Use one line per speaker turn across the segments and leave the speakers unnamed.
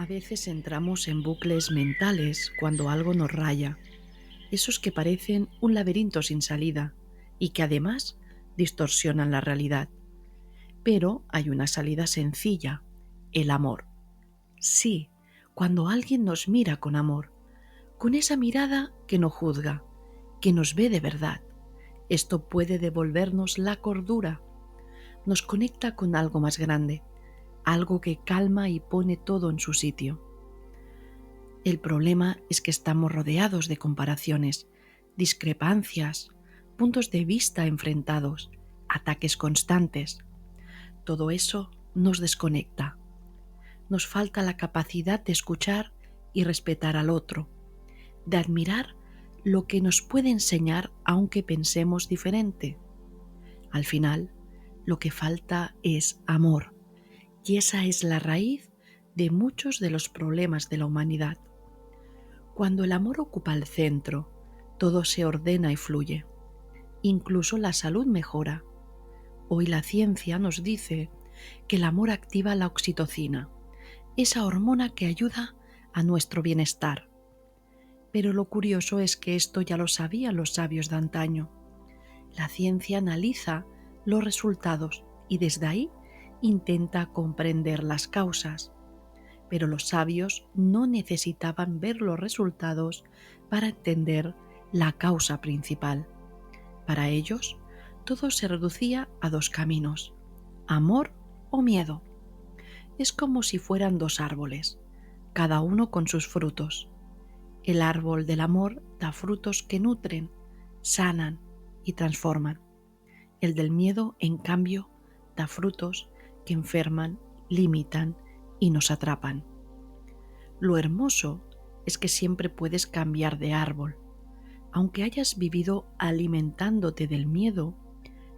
A veces entramos en bucles mentales cuando algo nos raya, esos que parecen un laberinto sin salida y que además distorsionan la realidad. Pero hay una salida sencilla, el amor. Sí, cuando alguien nos mira con amor, con esa mirada que no juzga, que nos ve de verdad, esto puede devolvernos la cordura, nos conecta con algo más grande, algo que calma y pone todo en su sitio. El problema es que estamos rodeados de comparaciones, discrepancias, puntos de vista enfrentados, ataques constantes. Todo eso nos desconecta. Nos falta la capacidad de escuchar y respetar al otro, de admirar lo que nos puede enseñar aunque pensemos diferente. Al final, lo que falta es amor, y esa es la raíz de muchos de los problemas de la humanidad. Cuando el amor ocupa el centro, todo se ordena y fluye. Incluso la salud mejora. Hoy la ciencia nos dice que el amor activa la oxitocina, esa hormona que ayuda a nuestro bienestar. Pero lo curioso es que esto ya lo sabían los sabios de antaño. La ciencia analiza los resultados y desde ahí intenta comprender las causas. Pero los sabios no necesitaban ver los resultados para entender la causa principal. Para ellos, todo se reducía a dos caminos: amor o miedo. Es como si fueran dos árboles, cada uno con sus frutos. El árbol del amor da frutos que nutren, sanan y transforman. El del miedo, en cambio, da frutos que enferman, limitan y nos atrapan. Lo hermoso es que siempre puedes cambiar de árbol. Aunque hayas vivido alimentándote del miedo,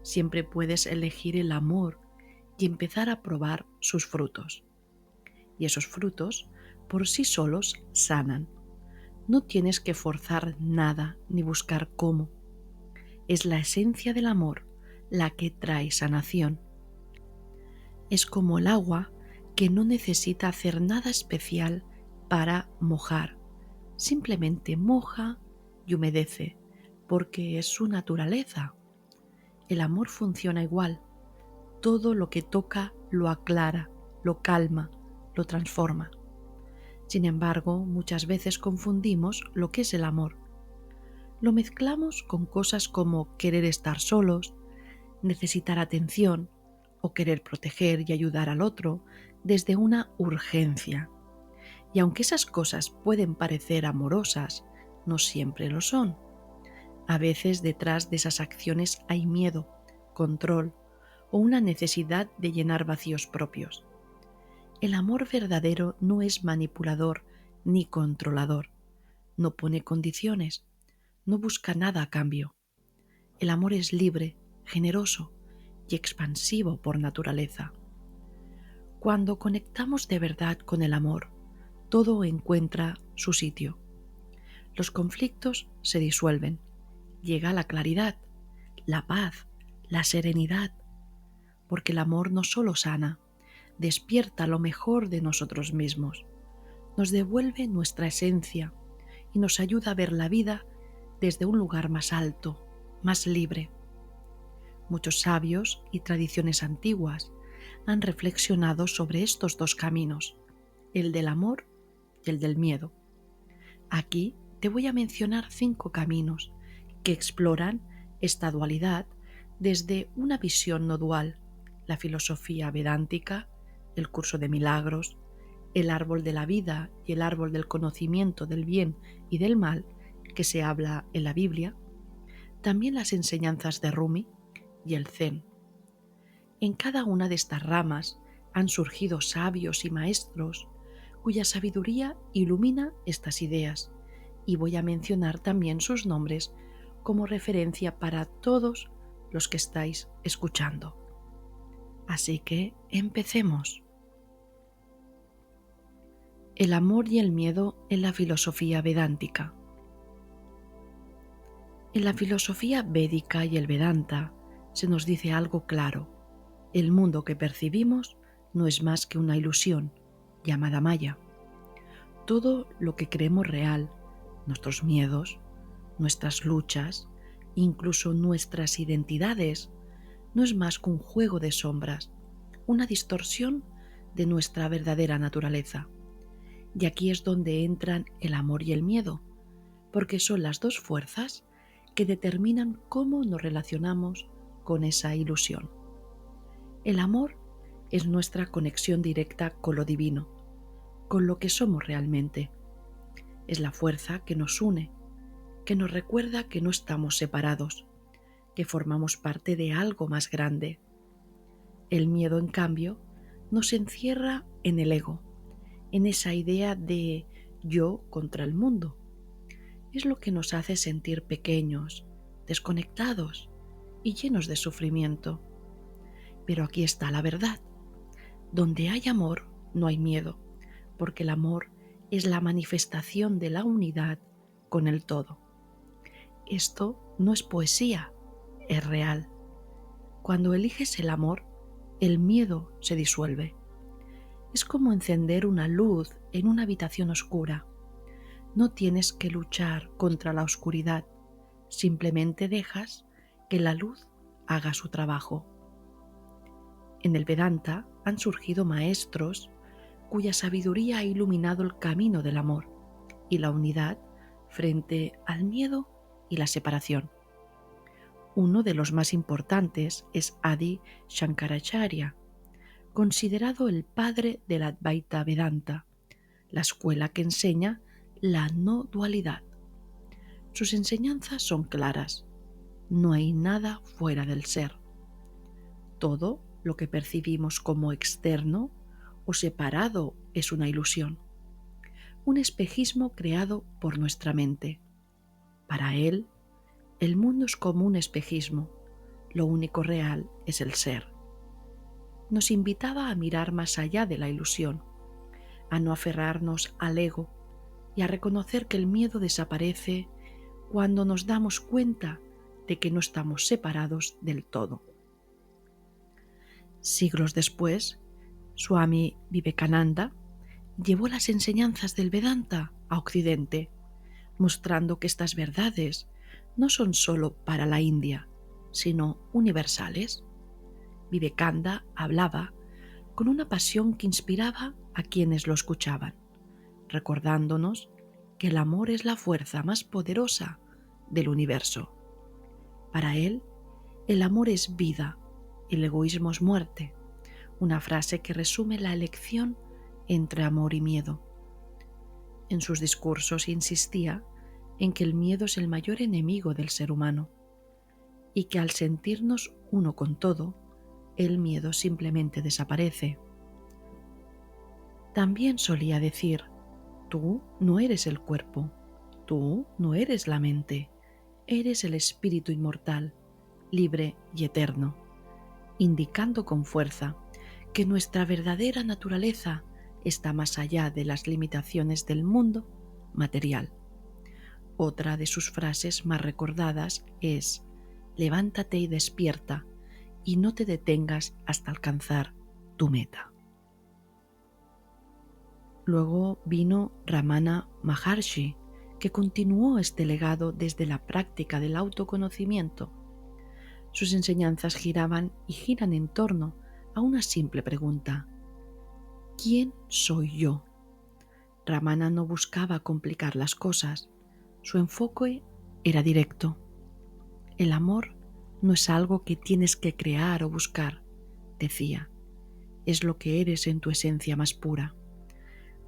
siempre puedes elegir el amor y empezar a probar sus frutos. Y esos frutos por sí solos sanan. No tienes que forzar nada ni buscar cómo. Es la esencia del amor la que trae sanación. Es como el agua que no necesita hacer nada especial para mojar. Simplemente moja y humedece, porque es su naturaleza. El amor funciona igual. Todo lo que toca lo aclara, lo calma, lo transforma. Sin embargo, muchas veces confundimos lo que es el amor. Lo mezclamos con cosas como querer estar solos, necesitar atención o querer proteger y ayudar al otro desde una urgencia. Y aunque esas cosas pueden parecer amorosas, no siempre lo son. A veces detrás de esas acciones hay miedo, control o una necesidad de llenar vacíos propios. El amor verdadero no es manipulador ni controlador, no pone condiciones, no busca nada a cambio. El amor es libre, generoso y expansivo por naturaleza. Cuando conectamos de verdad con el amor, todo encuentra su sitio. Los conflictos se disuelven, llega la claridad, la paz, la serenidad, porque el amor no solo sana, despierta lo mejor de nosotros mismos, nos devuelve nuestra esencia y nos ayuda a ver la vida desde un lugar más alto, más libre. Muchos sabios y tradiciones antiguas han reflexionado sobre estos dos caminos, el del amor y el del miedo. Aquí te voy a mencionar 5 caminos que exploran esta dualidad desde una visión no dual: la filosofía vedántica, el curso de milagros, el árbol de la vida y el árbol del conocimiento del bien y del mal que se habla en la Biblia, también las enseñanzas de Rumi y el Zen. En cada una de estas ramas han surgido sabios y maestros cuya sabiduría ilumina estas ideas, y voy a mencionar también sus nombres como referencia para todos los que estáis escuchando. Así que empecemos. El amor y el miedo en la filosofía vedántica. En la filosofía védica y el Vedanta se nos dice algo claro: el mundo que percibimos no es más que una ilusión, llamada Maya. Todo lo que creemos real, nuestros miedos, nuestras luchas, incluso nuestras identidades, no es más que un juego de sombras, una distorsión de nuestra verdadera naturaleza. Y aquí es donde entran el amor y el miedo, porque son las dos fuerzas que determinan cómo nos relacionamos con esa ilusión. El amor es nuestra conexión directa con lo divino, con lo que somos realmente. Es la fuerza que nos une, que nos recuerda que no estamos separados, que formamos parte de algo más grande. El miedo, en cambio, nos encierra en el ego, en esa idea de yo contra el mundo. Es lo que nos hace sentir pequeños, desconectados y llenos de sufrimiento. Pero aquí está la verdad. Donde hay amor, no hay miedo, porque el amor es la manifestación de la unidad con el todo. Esto no es poesía, es real. Cuando eliges el amor, el miedo se disuelve. Es como encender una luz en una habitación oscura. No tienes que luchar contra la oscuridad, simplemente dejas que la luz haga su trabajo. En el Vedanta han surgido maestros cuya sabiduría ha iluminado el camino del amor y la unidad frente al miedo y la separación. Uno de los más importantes es Adi Shankaracharya, considerado el padre del Advaita Vedanta, la escuela que enseña la no dualidad. Sus enseñanzas son claras. No hay nada fuera del ser. Todo lo que percibimos como externo o separado es una ilusión, un espejismo creado por nuestra mente. Para él, el mundo es como un espejismo, lo único real es el ser. Nos invitaba a mirar más allá de la ilusión, a no aferrarnos al ego y a reconocer que el miedo desaparece cuando nos damos cuenta de que no estamos separados del todo. Siglos después, Swami Vivekananda llevó las enseñanzas del Vedanta a Occidente, mostrando que estas verdades no son solo para la India, sino universales. Vivekananda hablaba con una pasión que inspiraba a quienes lo escuchaban, recordándonos que el amor es la fuerza más poderosa del universo. Para él, el amor es vida, el egoísmo es muerte, una frase que resume la elección entre amor y miedo. En sus discursos insistía en que el miedo es el mayor enemigo del ser humano y que al sentirnos uno con todo, el miedo simplemente desaparece. También solía decir: tú no eres el cuerpo, tú no eres la mente, eres el espíritu inmortal, libre y eterno, indicando con fuerza que nuestra verdadera naturaleza está más allá de las limitaciones del mundo material. Otra de sus frases más recordadas es: levántate y despierta, y no te detengas hasta alcanzar tu meta. Luego vino Ramana Maharshi, que continuó este legado desde la práctica del autoconocimiento. Sus enseñanzas giraban y giran en torno a una simple pregunta: ¿quién soy yo? Ramana no buscaba complicar las cosas, su enfoque era directo. El amor no es algo que tienes que crear o buscar, decía, es lo que eres en tu esencia más pura.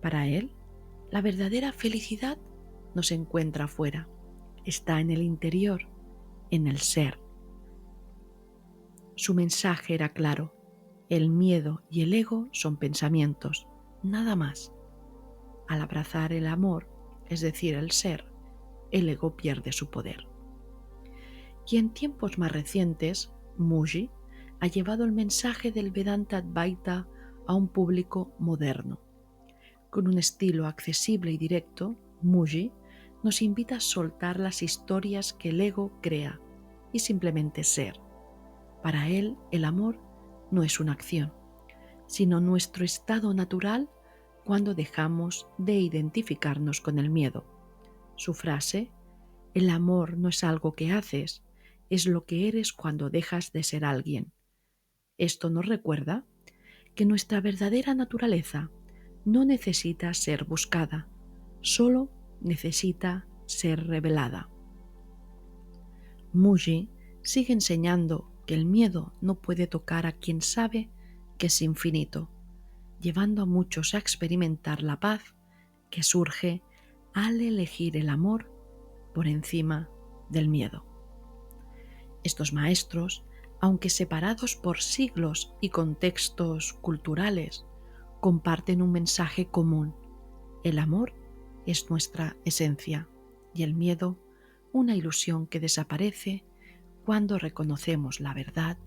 Para él, la verdadera felicidad no se encuentra afuera, está en el interior, en el ser. Su mensaje era claro: el miedo y el ego son pensamientos, nada más. Al abrazar el amor, es decir, el ser, el ego pierde su poder. Y en tiempos más recientes, Mooji ha llevado el mensaje del Vedanta Advaita a un público moderno. Con un estilo accesible y directo, Mooji nos invita a soltar las historias que el ego crea y simplemente ser. Para él, el amor no es una acción, sino nuestro estado natural cuando dejamos de identificarnos con el miedo. Su frase, el amor no es algo que haces, es lo que eres cuando dejas de ser alguien. Esto nos recuerda que nuestra verdadera naturaleza no necesita ser buscada, solo necesita ser revelada. Muji sigue enseñando que el miedo no puede tocar a quien sabe que es infinito, llevando a muchos a experimentar la paz que surge al elegir el amor por encima del miedo. Estos maestros, aunque separados por siglos y contextos culturales, comparten un mensaje común. El amor es nuestra esencia y el miedo una ilusión que desaparece cuando reconocemos la verdad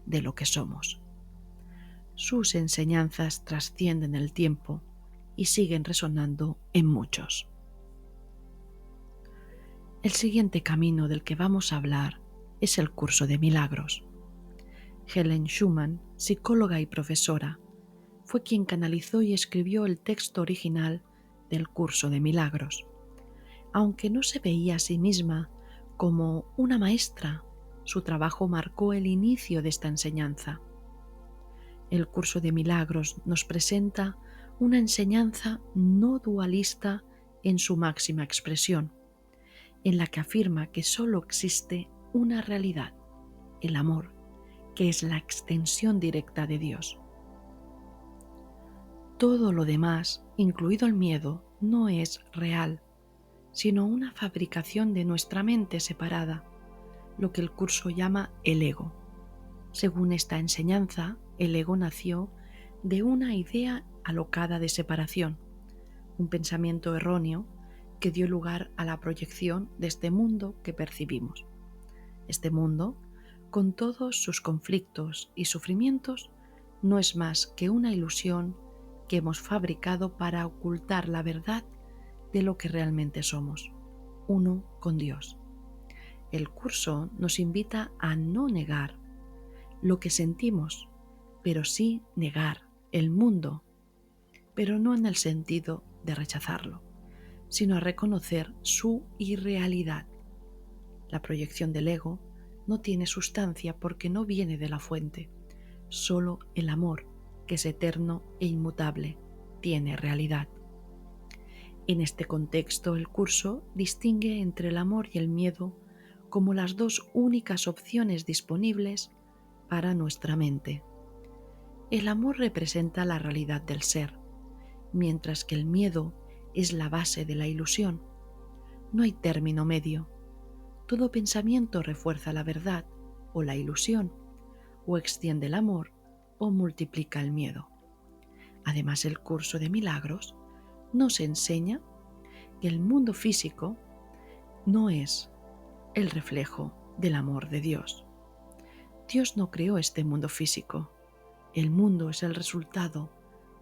de lo que somos. Sus enseñanzas trascienden el tiempo y siguen resonando en muchos. El siguiente camino del que vamos a hablar es el curso de milagros. Helen Schumann, psicóloga y profesora, fue quien canalizó y escribió el texto original del curso de milagros. Aunque no se veía a sí misma como una maestra, su trabajo marcó el inicio de esta enseñanza. El curso de milagros nos presenta una enseñanza no dualista en su máxima expresión, en la que afirma que solo existe una realidad, el amor, que es la extensión directa de Dios. Todo lo demás, incluido el miedo, no es real, sino una fabricación de nuestra mente separada, lo que el curso llama el ego. Según esta enseñanza, el ego nació de una idea alocada de separación, un pensamiento erróneo que dio lugar a la proyección de este mundo que percibimos. Este mundo, con todos sus conflictos y sufrimientos, no es más que una ilusión que hemos fabricado para ocultar la verdad de lo que realmente somos, uno con Dios. El curso nos invita a no negar lo que sentimos, pero sí negar el mundo, pero no en el sentido de rechazarlo, sino a reconocer su irrealidad. La proyección del ego no tiene sustancia porque no viene de la fuente. Solo el amor, que es eterno e inmutable, tiene realidad. En este contexto, el curso distingue entre el amor y el miedo como las dos únicas opciones disponibles para nuestra mente. El amor representa la realidad del ser, mientras que el miedo es la base de la ilusión. No hay término medio. Todo pensamiento refuerza la verdad o la ilusión, o extiende el amor o multiplica el miedo. Además, el curso de milagros nos enseña que el mundo físico no es el reflejo del amor de Dios. Dios no creó este mundo físico. El mundo es el resultado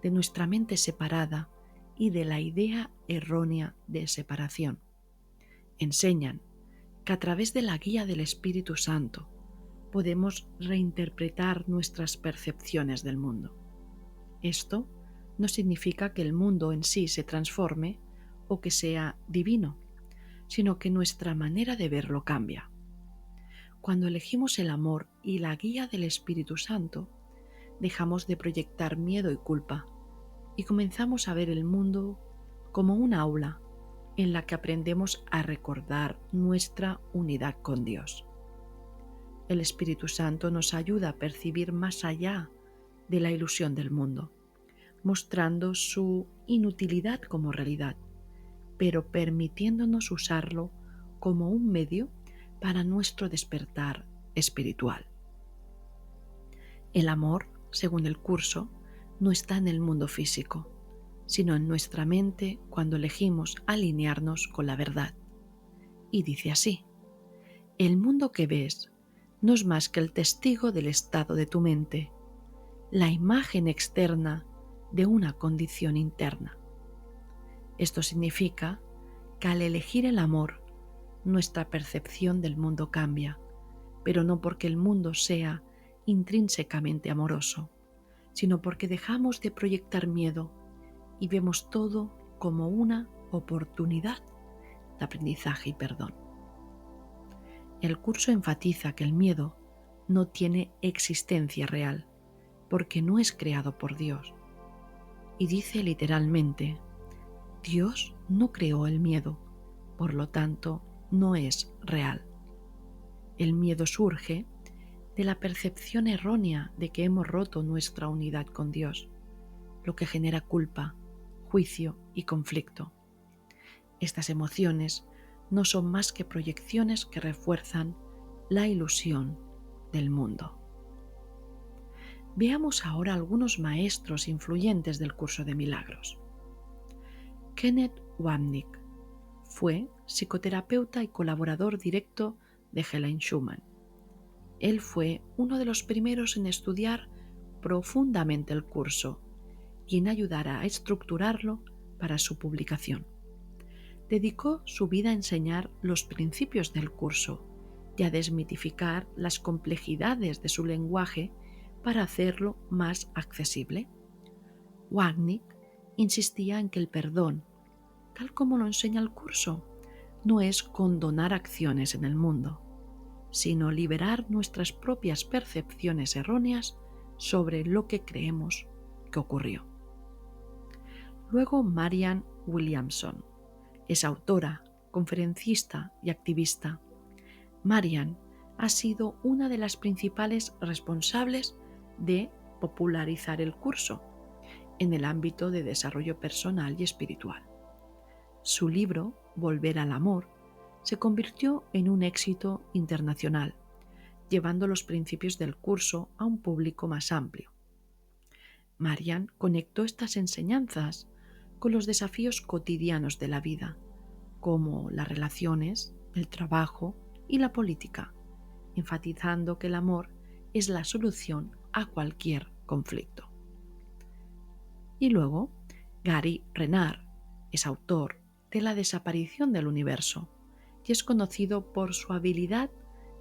de nuestra mente separada y de la idea errónea de separación. Enseñan que a través de la guía del Espíritu Santo podemos reinterpretar nuestras percepciones del mundo. Esto no significa que el mundo en sí se transforme o que sea divino, sino que nuestra manera de verlo cambia. Cuando elegimos el amor y la guía del Espíritu Santo, dejamos de proyectar miedo y culpa y comenzamos a ver el mundo como un aula en la que aprendemos a recordar nuestra unidad con Dios. El Espíritu Santo nos ayuda a percibir más allá de la ilusión del mundo, mostrando su inutilidad como realidad, pero permitiéndonos usarlo como un medio para nuestro despertar espiritual. El amor, según el curso, no está en el mundo físico, sino en nuestra mente cuando elegimos alinearnos con la verdad. Y dice así: el mundo que ves no es más que el testigo del estado de tu mente, la imagen externa de una condición interna. Esto significa que al elegir el amor, nuestra percepción del mundo cambia, pero no porque el mundo sea intrínsecamente amoroso, sino porque dejamos de proyectar miedo y vemos todo como una oportunidad de aprendizaje y perdón. El curso enfatiza que el miedo no tiene existencia real, porque no es creado por Dios. Y dice literalmente, Dios no creó el miedo, por lo tanto no es real. El miedo surge de la percepción errónea de que hemos roto nuestra unidad con Dios, lo que genera culpa, juicio y conflicto. Estas emociones no son más que proyecciones que refuerzan la ilusión del mundo. Veamos ahora algunos maestros influyentes del curso de milagros. Kenneth Wapnick fue psicoterapeuta y colaborador directo de Helen Schumann. Él fue uno de los primeros en estudiar profundamente el curso y en ayudar a estructurarlo para su publicación. Dedicó su vida a enseñar los principios del curso y a desmitificar las complejidades de su lenguaje para hacerlo más accesible. Wapnick insistía en que el perdón, tal como lo enseña el curso, no es condonar acciones en el mundo, sino liberar nuestras propias percepciones erróneas sobre lo que creemos que ocurrió. Luego Marianne Williamson es autora, conferencista y activista. Marianne ha sido una de las principales responsables de popularizar el curso en el ámbito de desarrollo personal y espiritual. Su libro, Volver al Amor, se convirtió en un éxito internacional, llevando los principios del curso a un público más amplio. Marianne conectó estas enseñanzas con los desafíos cotidianos de la vida, como las relaciones, el trabajo y la política, enfatizando que el amor es la solución a cualquier conflicto. Y luego, Gary Renard es autor de La desaparición del universo y es conocido por su habilidad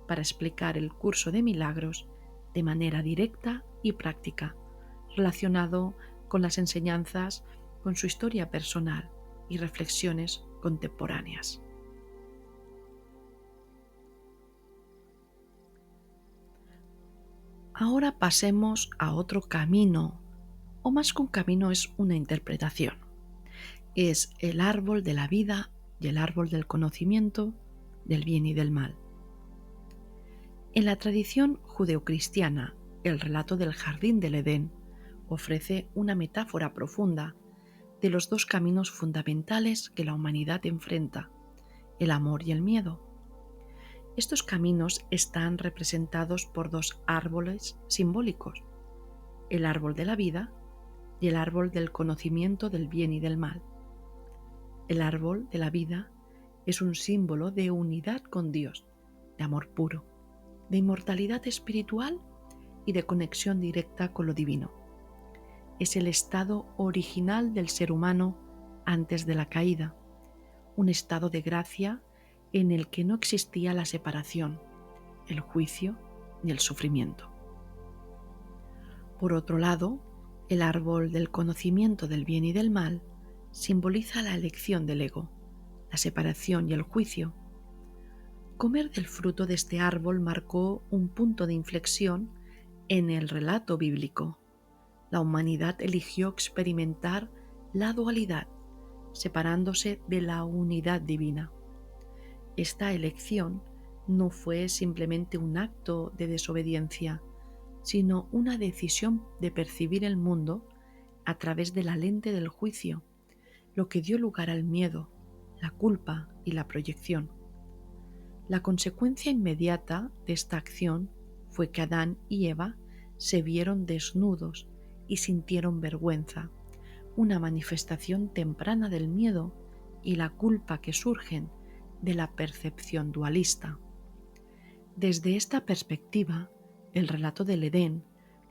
para explicar el curso de milagros de manera directa y práctica, relacionado con las enseñanzas, con su historia personal y reflexiones contemporáneas. Ahora pasemos a otro camino, o más que un camino es una interpretación. Es el árbol de la vida y el árbol del conocimiento del bien y del mal. En la tradición judeocristiana, el relato del jardín del Edén ofrece una metáfora profunda de los dos caminos fundamentales que la humanidad enfrenta, el amor y el miedo. Estos caminos están representados por dos árboles simbólicos, el árbol de la vida y el árbol del conocimiento del bien y del mal. El árbol de la vida es un símbolo de unidad con Dios, de amor puro, de inmortalidad espiritual y de conexión directa con lo divino. Es el estado original del ser humano antes de la caída, un estado de gracia en el que no existía la separación, el juicio ni el sufrimiento. Por otro lado, el árbol del conocimiento del bien y del mal simboliza la elección del ego, la separación y el juicio. Comer del fruto de este árbol marcó un punto de inflexión en el relato bíblico. La humanidad eligió experimentar la dualidad, separándose de la unidad divina. Esta elección no fue simplemente un acto de desobediencia, sino una decisión de percibir el mundo a través de la lente del juicio, lo que dio lugar al miedo, la culpa y la proyección. La consecuencia inmediata de esta acción fue que Adán y Eva se vieron desnudos y sintieron vergüenza, una manifestación temprana del miedo y la culpa que surgen de la percepción dualista. Desde esta perspectiva, el relato del Edén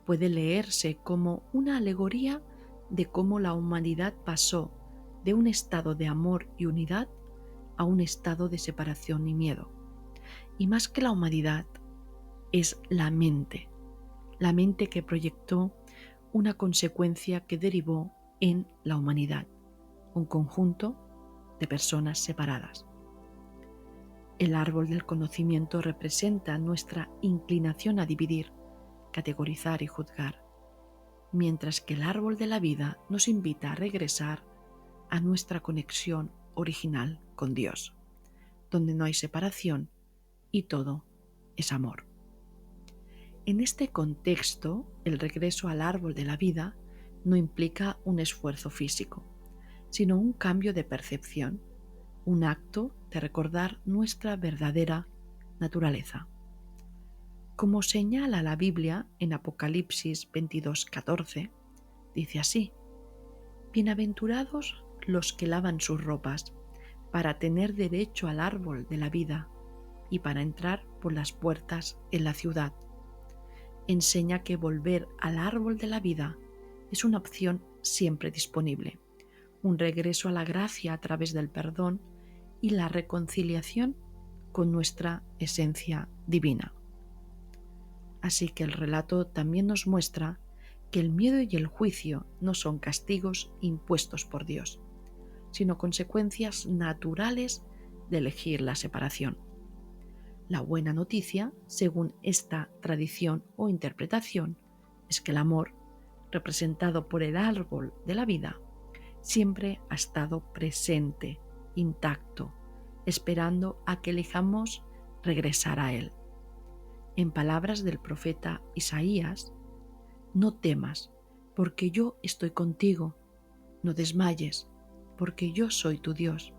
puede leerse como una alegoría de cómo la humanidad pasó de un estado de amor y unidad a un estado de separación y miedo. Y más que la humanidad, es la mente que proyectó una consecuencia que derivó en la humanidad, un conjunto de personas separadas. El árbol del conocimiento representa nuestra inclinación a dividir, categorizar y juzgar, mientras que el árbol de la vida nos invita a regresar a nuestra conexión original con Dios, donde no hay separación y todo es amor. En este contexto, el regreso al árbol de la vida no implica un esfuerzo físico, sino un cambio de percepción, un acto de recordar nuestra verdadera naturaleza. Como señala la Biblia en Apocalipsis 22:14, dice así: Bienaventurados los que lavan sus ropas, para tener derecho al árbol de la vida y para entrar por las puertas en la ciudad. Enseña que volver al árbol de la vida es una opción siempre disponible, un regreso a la gracia a través del perdón y la reconciliación con nuestra esencia divina. Así que el relato también nos muestra que el miedo y el juicio no son castigos impuestos por Dios, sino consecuencias naturales de elegir la separación. La buena noticia, según esta tradición o interpretación, es que el amor, representado por el árbol de la vida, siempre ha estado presente, intacto, esperando a que elijamos regresar a él. En palabras del profeta Isaías, no temas, porque yo estoy contigo, no desmayes, porque yo soy tu Dios.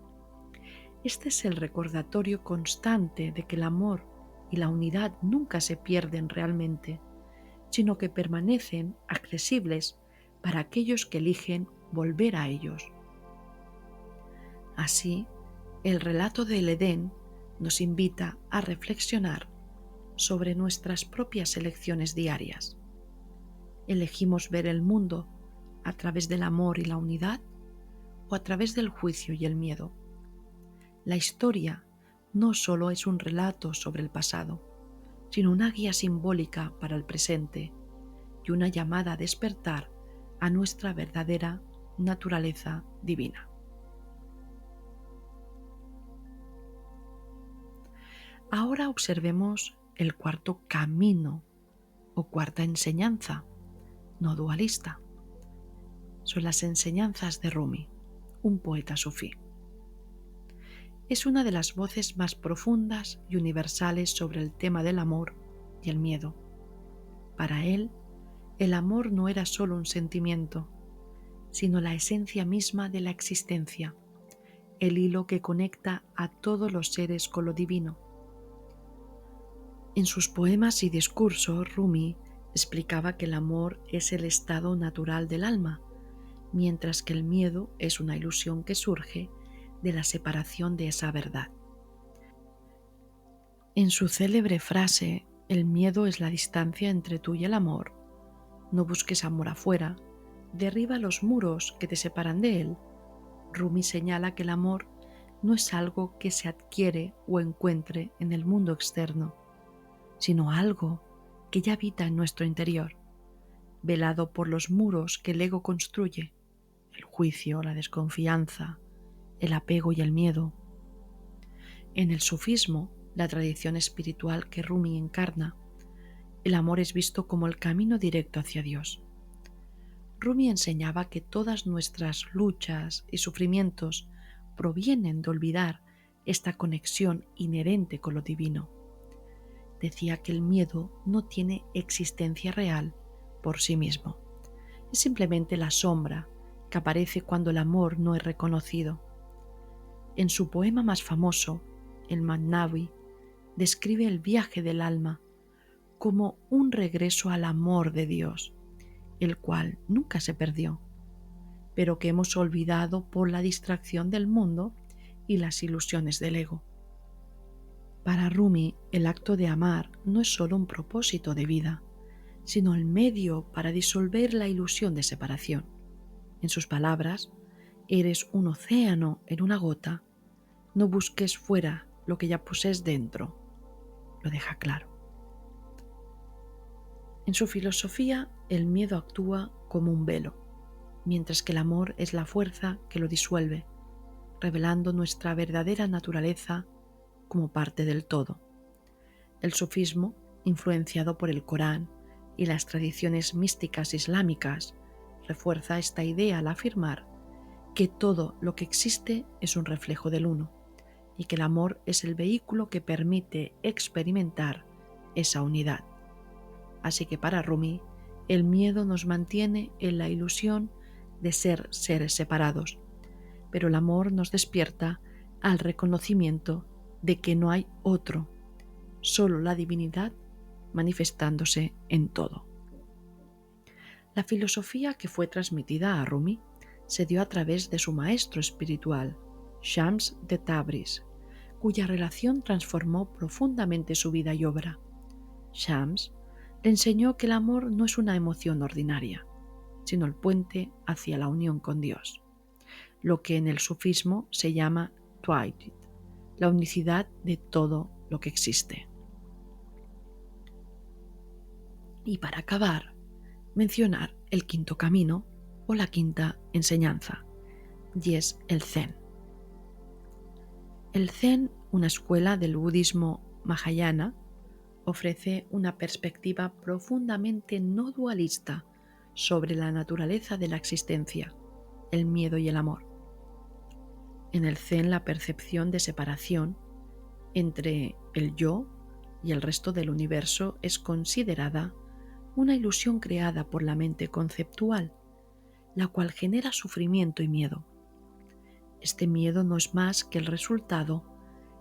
Este es el recordatorio constante de que el amor y la unidad nunca se pierden realmente, sino que permanecen accesibles para aquellos que eligen volver a ellos. Así, el relato del Edén nos invita a reflexionar sobre nuestras propias elecciones diarias. ¿Elegimos ver el mundo a través del amor y la unidad o a través del juicio y el miedo? La historia no solo es un relato sobre el pasado, sino una guía simbólica para el presente y una llamada a despertar a nuestra verdadera naturaleza divina. Ahora observemos el cuarto camino o cuarta enseñanza, no dualista. Son las enseñanzas de Rumi, un poeta sufí. Es una de las voces más profundas y universales sobre el tema del amor y el miedo. Para él, el amor no era solo un sentimiento, sino la esencia misma de la existencia, el hilo que conecta a todos los seres con lo divino. En sus poemas y discursos, Rumi explicaba que el amor es el estado natural del alma, mientras que el miedo es una ilusión que surge de la separación de esa verdad. En su célebre frase, el miedo es la distancia entre tú y el amor, no busques amor afuera, derriba los muros que te separan de él, Rumi señala que el amor no es algo que se adquiere o encuentre en el mundo externo, sino algo que ya habita en nuestro interior, velado por los muros que el ego construye, el juicio, la desconfianza, el apego y el miedo. En el sufismo, la tradición espiritual que Rumi encarna, el amor es visto como el camino directo hacia Dios. Rumi enseñaba que todas nuestras luchas y sufrimientos provienen de olvidar esta conexión inherente con lo divino. Decía que el miedo no tiene existencia real por sí mismo. Es simplemente la sombra que aparece cuando el amor no es reconocido. En su poema más famoso, el Magnavi, describe el viaje del alma como un regreso al amor de Dios, el cual nunca se perdió, pero que hemos olvidado por la distracción del mundo y las ilusiones del ego. Para Rumi, el acto de amar no es solo un propósito de vida, sino el medio para disolver la ilusión de separación. En sus palabras, eres un océano en una gota, no busques fuera lo que ya posees dentro. Lo deja claro. En su filosofía, el miedo actúa como un velo. mientras que el amor es la fuerza que lo disuelve, revelando nuestra verdadera naturaleza como parte del todo. El sufismo, influenciado por el Corán y las tradiciones místicas islámicas, refuerza esta idea al afirmar que todo lo que existe es un reflejo del uno y que el amor es el vehículo que permite experimentar esa unidad. Así que para Rumi, el miedo nos mantiene en la ilusión de ser seres separados, pero el amor nos despierta al reconocimiento de que no hay otro, solo la divinidad manifestándose en todo. La filosofía que fue transmitida a Rumi se dio a través de su maestro espiritual, Shams de Tabriz, cuya relación transformó profundamente su vida y obra. Shams le enseñó que el amor no es una emoción ordinaria, sino el puente hacia la unión con Dios, lo que en el sufismo se llama Tawhid, la unicidad de todo lo que existe. Y para acabar, mencionar el quinto camino o la quinta enseñanza, y es el Zen. El Zen, una escuela del budismo Mahayana, ofrece una perspectiva profundamente no dualista sobre la naturaleza de la existencia, el miedo y el amor. En el Zen, la percepción de separación entre el yo y el resto del universo es considerada una ilusión creada por la mente conceptual, la cual genera sufrimiento y miedo. Este miedo no es más que el resultado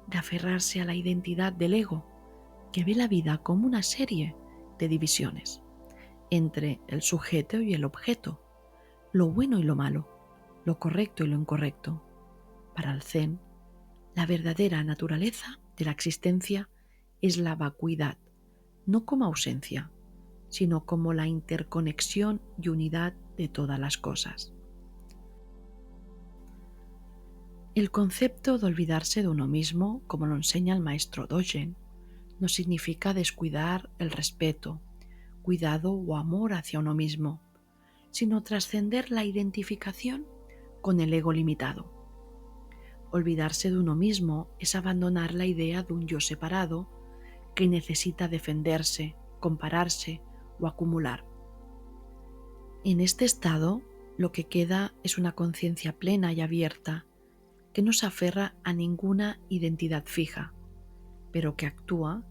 de aferrarse a la identidad del ego, que ve la vida como una serie de divisiones entre el sujeto y el objeto, lo bueno y lo malo, lo correcto y lo incorrecto. Para el Zen, la verdadera naturaleza de la existencia es la vacuidad, no como ausencia, sino como la interconexión y unidad de todas las cosas. El concepto de olvidarse de uno mismo, como lo enseña el maestro Dogen, no significa descuidar el respeto, cuidado o amor hacia uno mismo, sino trascender la identificación con el ego limitado. Olvidarse de uno mismo es abandonar la idea de un yo separado que necesita defenderse, compararse o acumular. En este estado, lo que queda es una conciencia plena y abierta que no se aferra a ninguna identidad fija, pero que actúa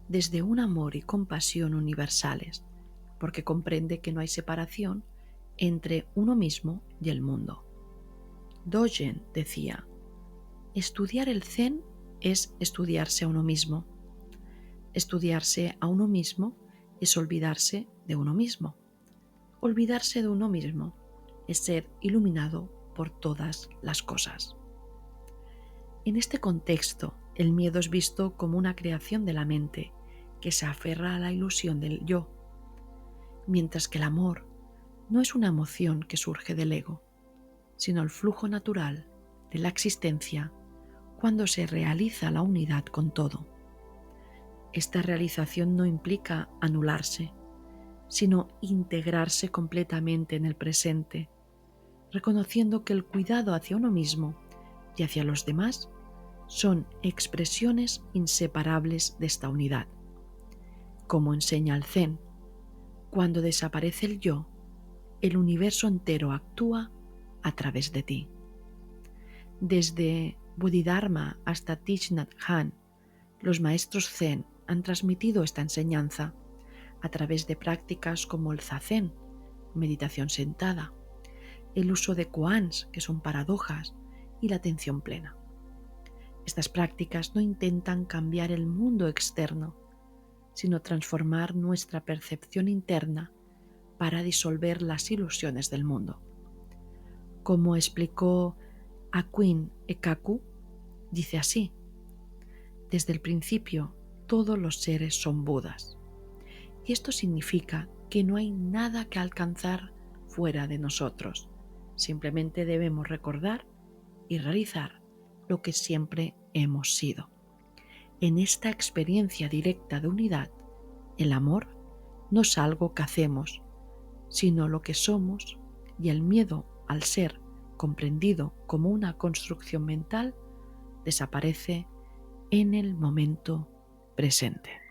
desde un amor y compasión universales, porque comprende que no hay separación entre uno mismo y el mundo. Dogen decía: estudiar el Zen es estudiarse a uno mismo. Estudiarse a uno mismo es olvidarse de uno mismo. Olvidarse de uno mismo es ser iluminado por todas las cosas. En este contexto, el miedo es visto como una creación de la mente que se aferra a la ilusión del yo, mientras que el amor no es una emoción que surge del ego, sino el flujo natural de la existencia cuando se realiza la unidad con todo. Esta realización no implica anularse, sino integrarse completamente en el presente, reconociendo que el cuidado hacia uno mismo y hacia los demás son expresiones inseparables de esta unidad. Como enseña el Zen, cuando desaparece el yo, el universo entero actúa a través de ti. Desde Bodhidharma hasta Thich Nhat Hanh, los maestros Zen han transmitido esta enseñanza a través de prácticas como el Zazen, meditación sentada, el uso de koans, que son paradojas, y la atención plena. Estas prácticas no intentan cambiar el mundo externo, sino transformar nuestra percepción interna para disolver las ilusiones del mundo. Como explicó Akwin Ekaku, dice así: desde el principio todos los seres son Budas, y esto significa que no hay nada que alcanzar fuera de nosotros, simplemente debemos recordar y realizar lo que siempre hemos sido. En esta experiencia directa de unidad, el amor no es algo que hacemos, sino lo que somos y el miedo, al ser comprendido como una construcción mental, desaparece en el momento presente.